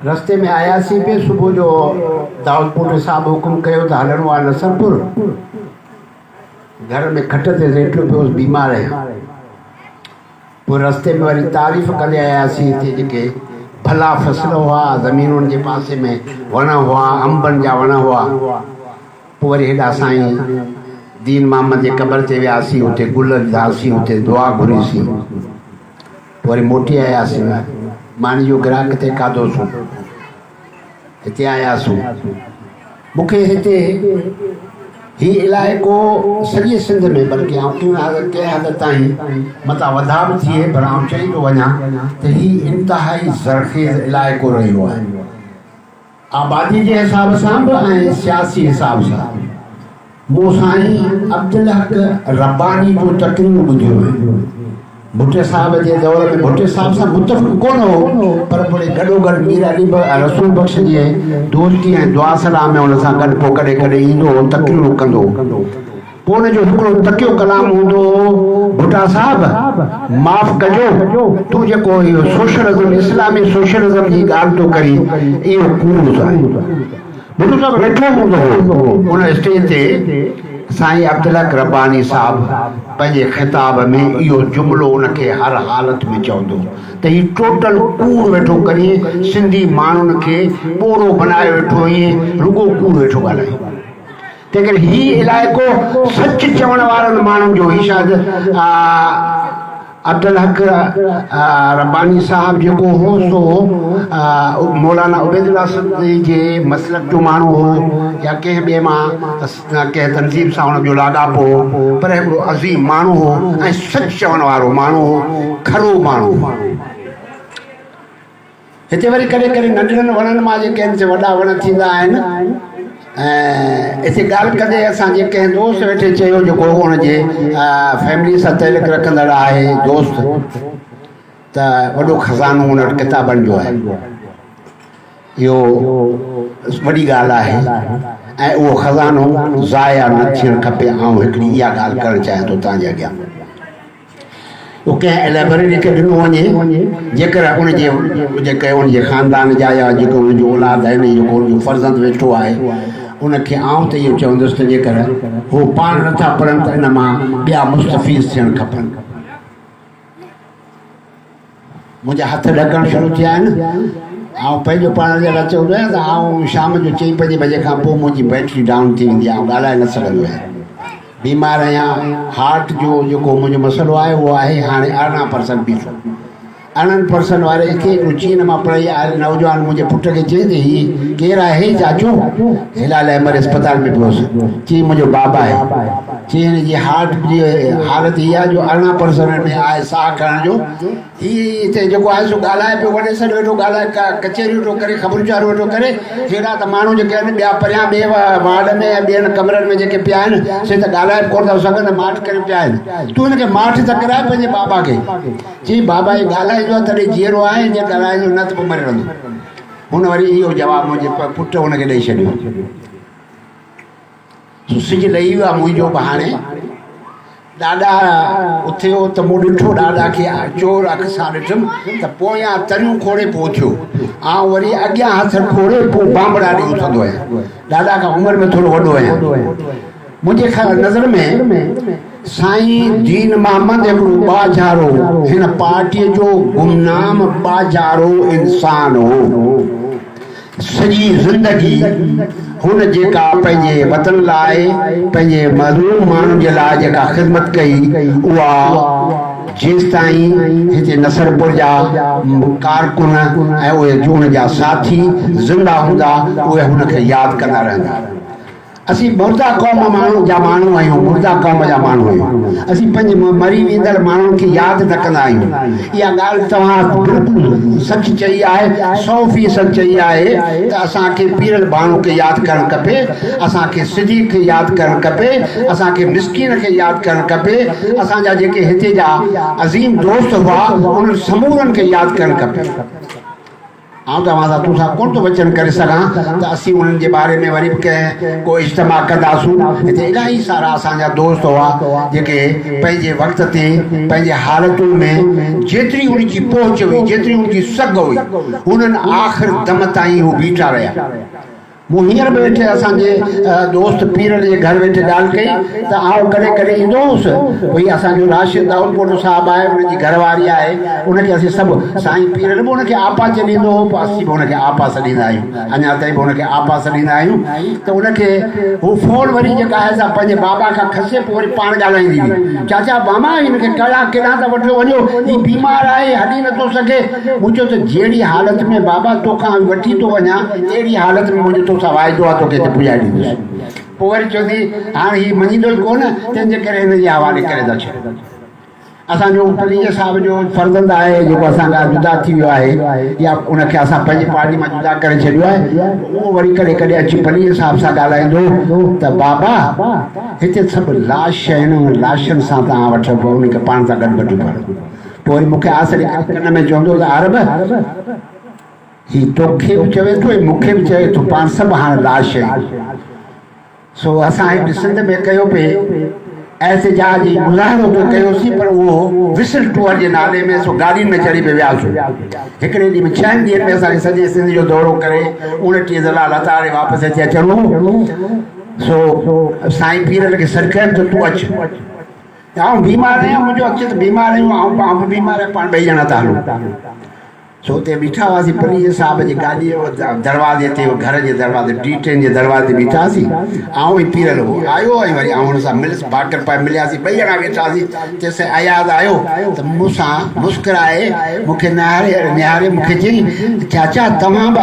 रस्ते में आयासीं पे सुबुह जो दाऊदपुर साहब हुकुम कयो त हलणो आहे नसरपुर। घर में खट ते लेटो पियो बीमार आहियां। पोइ रस्ते में वरी तारीफ़ कंदे आयासीं हिते जेके भला फसल हुआ ज़मीनुनि जे पासे में वण हुआ अंबनि जा वण हुआ। पोइ वरी हेॾा साईं दीन मोहम्मद जे क़बर ते वियासीं, हुते गुल विधासीं, हुते दुआ घुरीसीं। पोइ वरी मोटी आयासीं, मानी जो ग्राहक ते खाधोसीं, हिते आयासीं। मूंखे हिते ही इलाइक़ो सॼे सिंध में बल्कि कंहिं हद ताईं मथां वधा बि थिए पर आउं चई थो वञा त ही इंतिहाई ज़रख़ेज़ इलाइक़ो रहियो आहे, आबादी जे हिसाब सां बि ऐं सियासी हिसाब सां। मूं साईं अब्दुल हक रब्बानी जो तक़रीर ॿुधियो आहे। भुट्टे साहब जे दौर में भुट्टे साहब सां मुतफ़िक़ कोन हो, पर पोइ गॾोगॾु मीर अली रसूल बख़्श जे दोस्ती ऐं दुआ सलाह में हुन सां गॾु पोइ कॾहिं कॾहिं ईंदो हो, तक़रीरूं कंदो। पोइ हुनजो हिकिड़ो तकियो कलाम हूंदो हो, भुट्टा साहब माफ़ कजो, तूं जेको इहो सोशलिज़म इस्लामी सोशलिज़म जी ॻाल्हि थो करी, इहो कूड़ आहे। भुट्टो साहब वेठो हूंदो हो उन स्टेज ते। साईं अब्दुल हक रब्बानी साहब पंहिंजे ख़िताब में इहो जुमिलो उनखे हर हालत में चवंदो त हीउ टोटल कूड़ वेठो करिए, सिंधी माण्हुनि खे ॿोड़ो बनाए वेठो, ईअं रुॻो कूड़ वेठो ॻाल्हाए। तंहिं करे हीउ इलाइक़ो सच चवण वारनि माण्हुनि जो ई शायदि अब्दुल हक रब्बानी साहब जेको हो सो मौलाना उबैदुल्लाह सदरी जे मसलक जो माण्हू हो या कंहिं ॿिए मां कंहिं तनज़ीम सां हुनजो लाॻापो हो, पर हिकिड़ो अज़ीम माण्हू हो ऐं सच चवण वारो माण्हू हो, खरो माण्हू हो। हिते वरी कॾहिं कॾहिं नंढड़नि वणनि मां जेके आहिनि से वॾा वण थींदा आहिनि। ऐं हिते ॻाल्हि कंदे असांजे कंहिं दोस्त वेठे चयो जेको हुनजे फैमिली सां तइल्लुक़ रखंदड़ आहे दोस्त, त वॾो खज़ानो हुन वटि किताबनि जो आहे, इहो वॾी ॻाल्हि आहे ऐं उहो खज़ानो ज़ाया न थियणु खपे। ऐं हिकिड़ी इहा ॻाल्हि करणु चाहियां थो तव्हांजे अॻियां। उहो कंहिं लाइब्रेरी खे ॾिनो वञे जेकर उनजे जेके उनजे ख़ानदान जा या जेको उनजो औलाद आहिनि, जेको उनजो फ़र्ज़ंद वेठो आहे, उनखे आउं त इहो चवंदुसि त जेकर हू पाण नथा पढ़नि त इन मां ॿिया मुस्तफ़ीज़ थियणु खपनि। मुंहिंजा हथ ॾकणु शुरू थिया आहिनि। ऐं पंहिंजो पाण जे लाइ चवंदो आहियां त आउं शाम जो 4-5 बजे खां पोइ मुंहिंजी बैटरी डाउन थी वेंदी आहे, ऐं ॻाल्हाए न सघंदो आहियां। बीमार आहियां, हार्ट जो जेको मुंहिंजो मसइलो आहे उहो आहे हाणे 18% बीठो। 18% वारे खे चीन मां पढ़ाई आहे नौजवान मुंहिंजे पुट खे चई त हीउ केरु आहे चाचू? हिलाल अहमद अस्पताल में पियोसि। चई मुंहिंजो बाबा आहे। चई हिन जी हार्ट जी हालत इहा आहे जो 18% में आहे साह खणण जो। हीअ हिते जेको आहे सो ॻाल्हाए पियो, वॾे सॾु वेठो ॻाल्हाए, कचहरियूं वेठो करे, ख़बरचार वेठो करे। हेॾा त माण्हू जेके आहिनि ॿिया परियां ॿिए वार्ड में या ॿियनि कमरनि में जेके पिया आहिनि से त ॻाल्हाए कोन था सघनि, माठ करे पिया आहिनि। तूं हिनखे माठ त कराए पंहिंजे बाबा खे। चई बाबा जी ॻाल्हाए तॾहिं जीअरो आहे, जे ॻाल्हाइजो न त पोइ मरी रहंदो। हुन वरी इहो जवाबु मुंहिंजे पुट हुनखे ॾेई छॾियो। सिज ॾेई वियो आहे मुंहिंजो बि हाणे। ॾाॾा उथियो त मूं ॾिठो ॾाॾा खे चोर अख सां ॾिठुमि त पोयां तरियूं खोड़े पोइ उथियो। ऐं वरी अॻियां हथ खोड़े पोइ बांबड़ा ॾेई उथंदो आहियां। ॾाॾा खां उमिरि में थोरो वॾो आहियां। मुंहिंजे नज़र में साईं दीन मोहम्मद हिकिड़ो बाज़ारो, हिन पार्टीअ जो गुमनाम बाज़ारो इंसान हो। सॼी ज़िंदगी हुन जेका पंहिंजे वतन लाइ, पंहिंजे मज़लूम माण्हुनि जे लाइ जेका ख़िदमत कई, उहा जेसि ताईं हिते नसरपुर जा कारकुन ऐं उहे हुनजा साथी ज़िंदा हूंदा, उहे हुनखे यादि कंदा रहंदा। असीं मुर्दा क़ौम जा माण्हू आहियूं, मुर्दा क़ौम जा माण्हू आहियूं। असीं पंहिंजे मरी वेंदड़ माण्हुनि खे यादि न कंदा आहियूं। इहा ॻाल्हि तव्हां बिल्कुलु सच चई आहे, 100% चई आहे त असांखे पीरल भाणो खे यादि करणु खपे, असांखे सिधी खे यादि करणु खपे, असांखे मिसकीन खे यादि करणु खपे। असांजा जेके हिते जा अज़ीम दोस्त हुआ उन्हनि समूरनि खे यादि करणु खपे। आउं तव्हां सां तोसां कोन थो वचन करे सघां त असीं उन्हनि जे बारे में वरी बि कंहिं को इज्तिमा कंदासूं। हिते इलाही सारा असांजा दोस्त हुआ जेके पंहिंजे वक़्त ते पंहिंजे हालतुनि में जेतिरी उनजी पहुच हुई, जेतिरी उनजी सघ हुई, उन्हनि आख़िर दम ताईं हू बीठा रहिया। मूं हींअर बि वेठे असांजे दोस्त पीर जे घर वेठे ॻाल्हि कई त आउं कॾहिं कॾहिं ईंदो हुउसि। भई असांजो राशिद दाऊदपुर साहिबु आहे, उनजी घरवारी आहे, उनखे असीं सभु साईं पीर बि उनखे आपा चवंदो हो, पोइ असीं बि उनखे आपा सॾींदा आहियूं, अञा ताईं बि उनखे आपा सॾींदा आहियूं। त उनखे हू फ़ोन वरी जेका आहे सा पंहिंजे बाबा खां खसे पोइ वरी पाण ॻाल्हाईंदी हुई, चाचा मामा हिनखे कड़ा केॾां था वठो वञो, हीउ बीमार आहे, हली नथो सघे। मूं चयो त जहिड़ी हालत में बाबा तोखां वठी थो वञा, अहिड़ी हालत में मुंहिंजो तोसां वाइदो आहे, तोखे हिते पुॼाए ॾींदुसि। पोइ वरी चवंदी हाणे हीउ मञींदो ई कोन, तंहिंजे करे हिनजे हवाले करे था छॾियो। असांजो पलीअ साहिब जो फर्ज़ंद आहे जेको असां खां जुदा थी वियो आहे, या उनखे असां पंहिंजी पार्टी मां जुदा करे छॾियो आहे, उहो वरी कॾहिं कॾहिं अची पलीअ साहिब सां ॻाल्हाईंदो त बाबा हिते सभु लाश आहिनि, लाशनि सां तव्हां वठो पोइ उनखे पाण सां गॾु वठी पढ़ो। पोइ वरी मूंखे आसिरी कन में चवंदो त अरब ही तोखे बि चवे थो, मूंखे बि चवे थो, पाण सभु हाणे लाश आहियूं। सो असां हिकु सिंध में कयो पिए एहतजाज जी मुज़ाहिरो पियो कयोसीं, पर उहो विसल टूअर जे नाले में सो गाॾियुनि में चढ़ी पियो वियासीं। हिकिड़े ॾींहुं में 6 ॾींहंनि में असांखे सॼे सिंध जो दौरो करे 29 ज़ला लताड़े वापसि अची अचणो। सो साईं पीर खे सॾु त तूं अचु, आउं बीमार आहियां, मुंहिंजो अचे त बीमार आहियूं, आउं बि बीमार आहियां, पाण ॿई ॼणा था हलूं। सो हुते बीठा हुआसीं पलीअ साहिब जी गाॾीअ दरवाज़े ते, घर जे दरवाज़े D10 जे दरवाज़े ते बीठासीं। आउं ई पीरल हो आयो, ऐं वरी आउं हुन सां मिलियुसि, भाकर पाए मिलियासीं, ॿई ॼणा वेठासीं। तेसिताईं अयाज़ आयो त मूंसां मुस्कुराए मूंखे निहारे मूंखे चई चाचा तव्हां बि